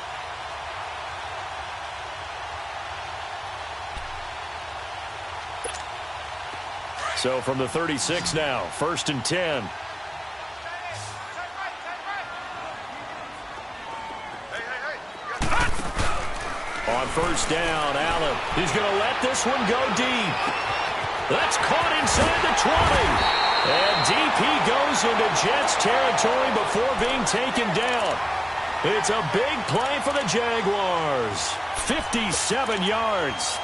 So from the 36 now, 1st and 10. On first down, Allen. He's going to let this one go deep. That's caught inside the 20. And deep he goes into Jets territory before being taken down. It's a big play for the Jaguars. 57 yards.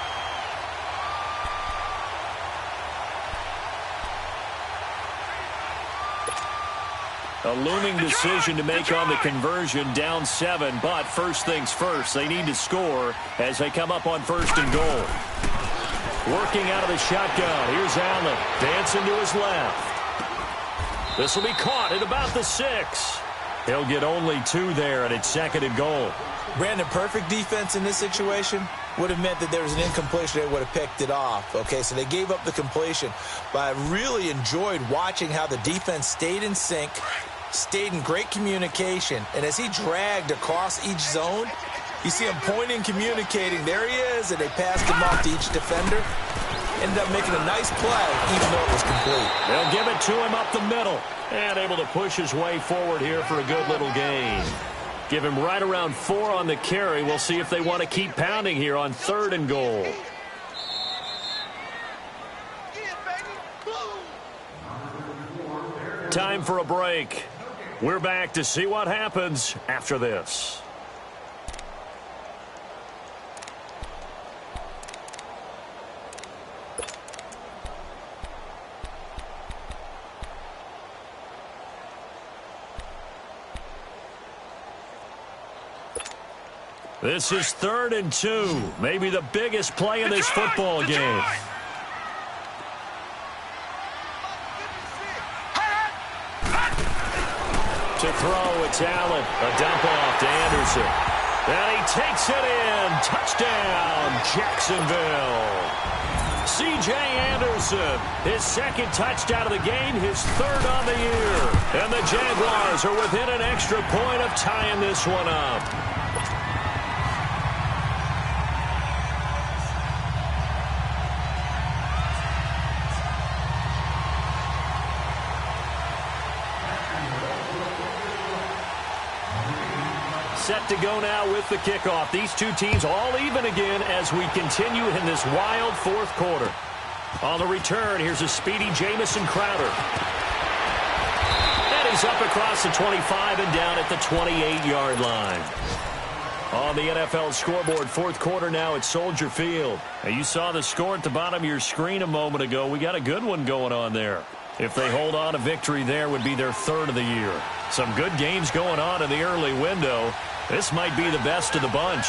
A looming decision to make on the conversion, down 7, but first things first, they need to score as they come up on 1st and goal. Working out of the shotgun, here's Allen, dancing to his left. This will be caught at about the 6. He'll get only 2 there, and it's 2nd and goal. Brandon, perfect defense in this situation would have meant that there was an incompletion. They would have picked it off. Okay, so they gave up the completion. But I really enjoyed watching how the defense stayed in sync, stayed in great communication, and as he dragged across each zone, you see him pointing, communicating. There he is, and they passed him off to each defender. Ended up making a nice play, even though it was complete. They'll give it to him up the middle, and able to push his way forward here for a good little gain. Give him right around 4 on the carry. We'll see if they want to keep pounding here on 3rd and goal. Time for a break. We're back to see what happens after this. This is 3rd and 2. Maybe the biggest play in this football game. To throw, it's Allen. A dump off to Anderson. And he takes it in. Touchdown, Jacksonville. C.J. Anderson, his 2nd touchdown of the game, his 3rd on the year. And the Jaguars are within an extra point of tying this one up. Set to go now with the kickoff. These two teams all even again as we continue in this wild 4th quarter. On the return, here's a speedy Jamison Crowder. And he's up across the 25 and down at the 28-yard line. On the NFL scoreboard, 4th quarter now at Soldier Field. Now you saw the score at the bottom of your screen a moment ago. We got a good one going on there. If they hold on, a victory there would be their 3rd of the year. Some good games going on in the early window. This might be the best of the bunch.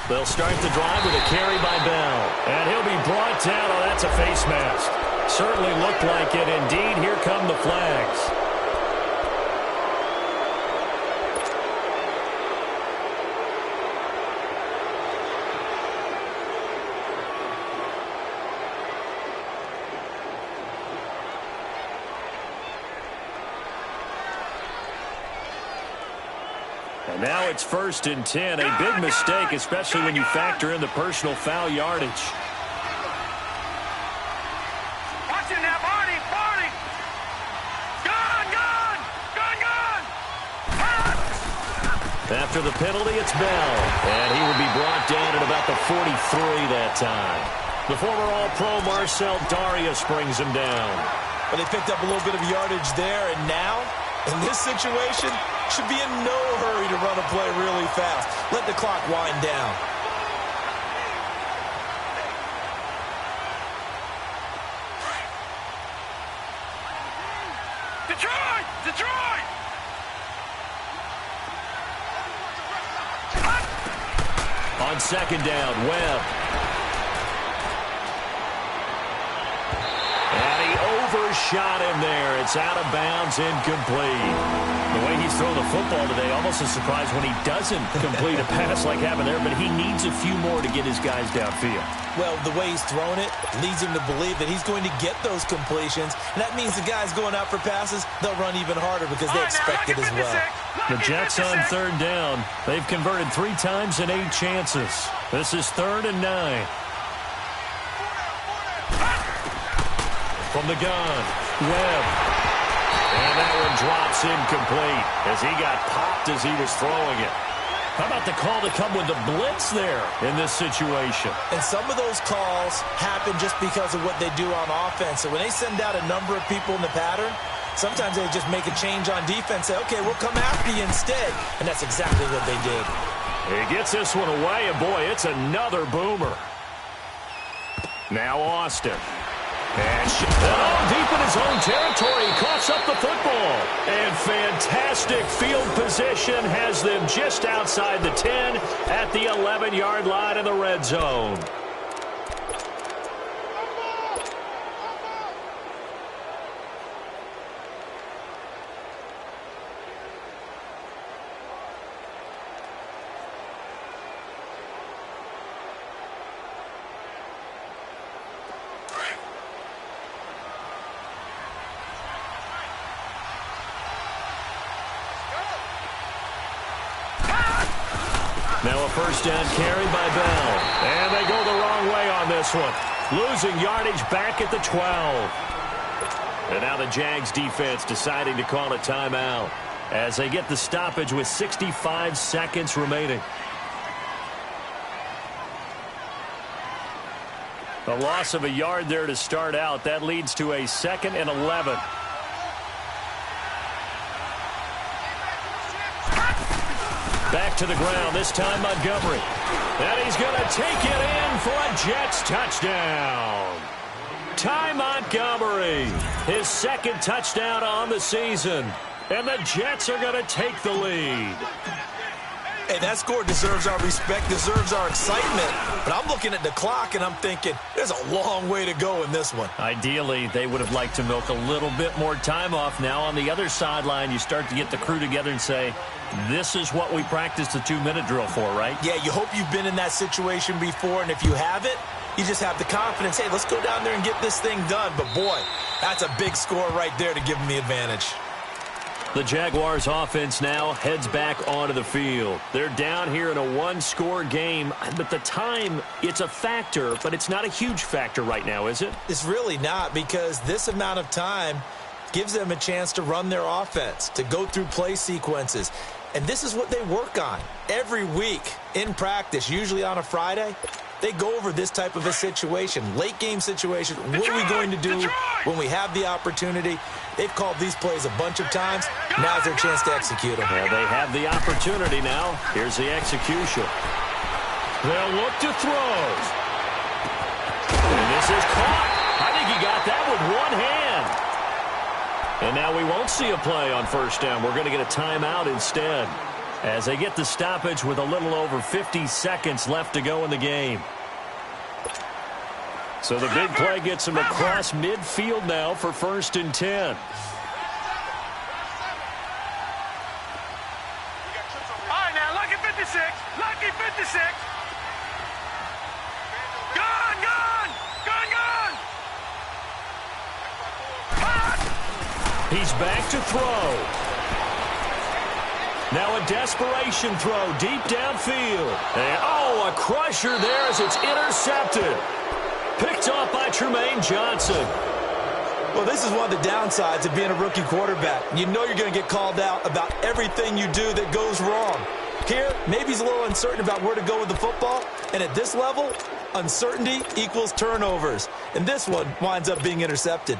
They'll start the drive with a carry by Bell. And he'll be brought down. Oh, that's a face mask. Certainly looked like it. Indeed, here come the flags. And now it's 1st and 10. A big mistake, especially when you factor in the personal foul yardage. Watch it now, Barney, Barney. Gun, gun, gun, gun. After the penalty, it's Bell. And he would be brought down at about the 43 that time. The former All-Pro Marcel Darius brings him down. But they picked up a little bit of yardage there, and now, in this situation, should be in no hurry to run a play really fast. Let the clock wind down. Detroit! Detroit! On 2nd down, Webb. And he overshot him there. It's out of bounds, incomplete. The way he's throwing the football today, almost a surprise when he doesn't complete a pass like happened there, but he needs a few more to get his guys downfield. Well, the way he's thrown it leads him to believe that he's going to get those completions, and that means the guys going out for passes, they'll run even harder because they expect it as well. The Jets on 3rd down. They've converted 3 times in 8 chances. This is 3rd and 9. From the gun, Webb. And that one drops incomplete as he got popped as he was throwing it. How about the call to come with the blitz there in this situation? And some of those calls happen just because of what they do on offense. So when they send out a number of people in the pattern, sometimes they just make a change on defense, say, okay, we'll come after you instead. And that's exactly what they did. He gets this one away, and boy, it's another boomer. Now Austin. And deep in his own territory, he coughs up the football. And fantastic field position has them just outside the 10 at the 11-yard line in the red zone. Now a first down carry by Bell. And they go the wrong way on this one. Losing yardage back at the 12. And now the Jags defense deciding to call a timeout as they get the stoppage with 65 seconds remaining. A loss of a yard there to start out. That leads to a 2nd and 11. Back to the ground, this time Montgomery. And he's going to take it in for a Jets touchdown. Ty Montgomery, his 2nd touchdown on the season. And the Jets are going to take the lead. Hey, that score deserves our respect, deserves our excitement. But I'm looking at the clock, and I'm thinking, there's a long way to go in this one. Ideally, they would have liked to milk a little bit more time off. Now, on the other sideline, you start to get the crew together and say, this is what we practiced the 2-minute drill for, right? Yeah, you hope you've been in that situation before, and if you haven't, you just have the confidence, hey, let's go down there and get this thing done. But, boy, that's a big score right there to give them the advantage. The Jaguars offense now heads back onto the field. They're down here in a 1-score game, but the time, it's a factor, but it's not a huge factor right now, is it? It's really not, because this amount of time gives them a chance to run their offense, to go through play sequences. And this is what they work on every week in practice, usually on a Friday. They go over this type of a situation, late game situation. What are we going to do when we have the opportunity? They've called these plays a bunch of times. Now's their chance to execute them. Well, they have the opportunity now. Here's the execution. They'll look to throw. And this is caught. I think he got that with one hand. And now we won't see a play on first down. We're going to get a timeout instead, as they get the stoppage with a little over 50 seconds left to go in the game. So the big play gets him across midfield now for 1st and 10. All right, now, lucky 56. Lucky 56. Gone, gone. Gone, gone. He's back to throw. Now a desperation throw deep downfield. And, oh, a crusher there as it's intercepted. Picked off by Tremaine Johnson. Well, this is one of the downsides of being a rookie quarterback. You know you're going to get called out about everything you do that goes wrong. Here, maybe he's a little uncertain about where to go with the football. And at this level, uncertainty equals turnovers. And this one winds up being intercepted.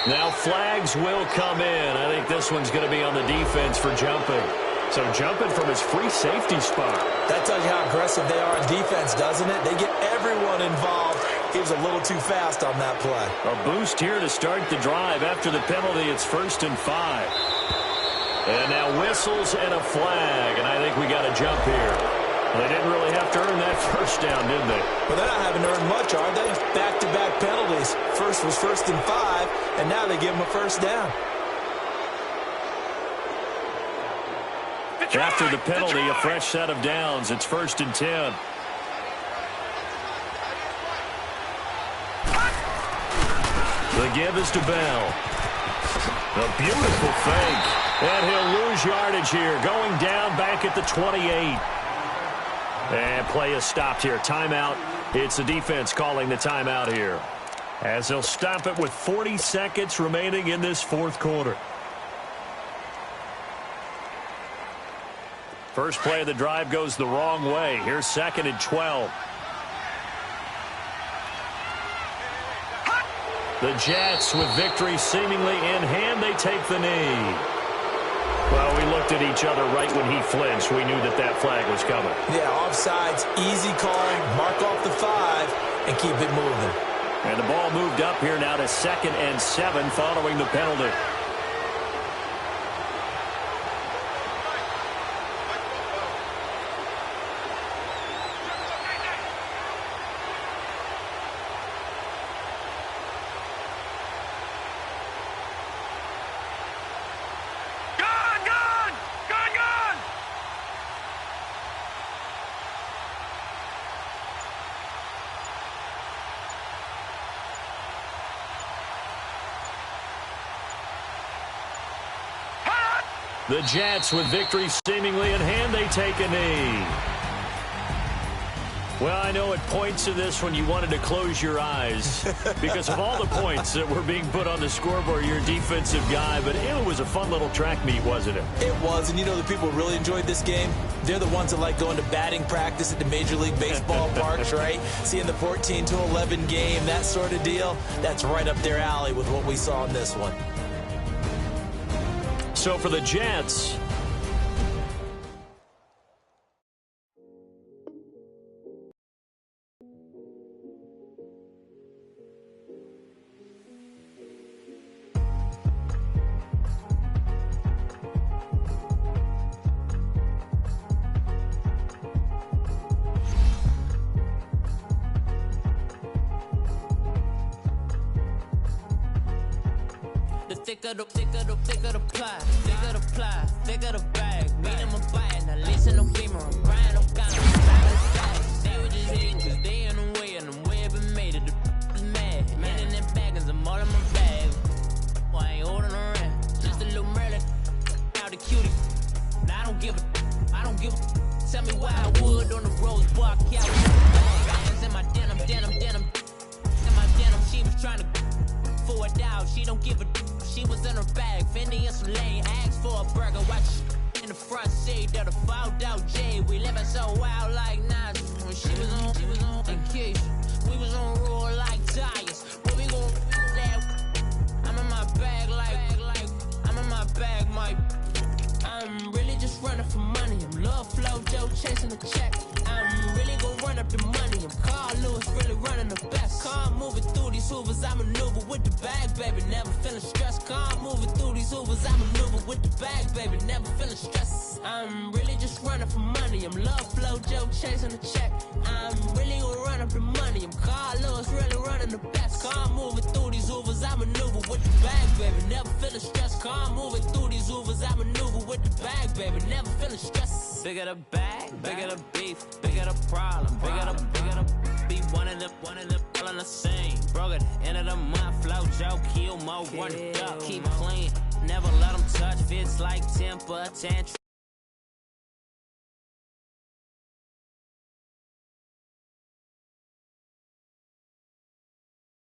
Now flags will come in. I think this one's going to be on the defense for jumping. So jumping from his free safety spot. That tells you how aggressive they are on defense, doesn't it? They get everyone involved. He was a little too fast on that play. A boost here to start the drive. After the penalty, it's 1st and 5. And now whistles and a flag. And I think we got a jump here. They didn't really have to earn that first down, did they? Well, they're not having to earn much, are they? Back-to-back penalties. First was 1st and 5, and now they give them a first down. After the penalty, a fresh set of downs. It's 1st and 10. The give is to Bell. A beautiful fake. And he'll lose yardage here, going down back at the 28. And play is stopped here. Timeout. It's the defense calling the timeout here, as they'll stop it with 40 seconds remaining in this 4th quarter. First play of the drive goes the wrong way. Here's 2nd and 12. The Jets, with victory seemingly in hand, they take the knee. Well, we looked at each other right when he flinched. We knew that that flag was coming. Yeah, offsides, easy call, mark off the 5, and keep it moving. And the ball moved up here now to 2nd and 7 following the penalty. The Jets, with victory seemingly in hand, they take a knee. Well, I know at points of this when you wanted to close your eyes because of all the points that were being put on the scoreboard, you're a defensive guy, but it was a fun little track meet, wasn't it? It was, and you know the people who really enjoyed this game? They're the ones that like going to batting practice at the Major League Baseball parks, right? Seeing the 14-11 game, that sort of deal, that's right up their alley with what we saw in this one. So for the Jets, thicker the pie, thicker the pie, thicker the bag. Meet him a bite, now listen to beamer, I'm Brian O'Connor. They were just hating cause they in the way, and the way I've been made it, the is mad. Man in that bag, cause I'm all in my bag. Well, I ain't holding around, just a little Merlin, out the cutie. Now I don't give a, tell me why I would on the rose bark, yeah. Hands in my denim, in my denim, she was trying to for it out, she don't give a. She was in her bag, Fendi and some lane, asked for a burger, watch in the front seat of the fouled out J. We living so wild like Nas. When she was on vacation, we was on roll like tires. Where we gon' that? I'm in my bag like I'm in my bag, Mike. I'm really just running for money. I'm love flow, Joe chasing the check. I'm really gon' run up the money. I'm Carl Lewis, really running the best. Car moving through these hoovers, I maneuver with the bag, baby. Never feeling stressed. Car moving through these hoovers, I maneuver with the bag, baby. Never feeling stressed. I'm really just running for money. I'm love flow, Joe chasing the check. I'm really gon' run up the money. I'm Carl Lewis, really running the best. Car moving through these hoovers, I maneuver with the bag, baby. Never feeling stressed. Car moving through these hoovers, I maneuver with the bag, baby. Never feeling stressed. Bigger the bag, bigger the beef, bigger the problem, bigger the be one of them all in the same. Broke at the end of the month, flow Joe, kill mo, run it up, keep clean, never let them touch, fits like temper tantrum.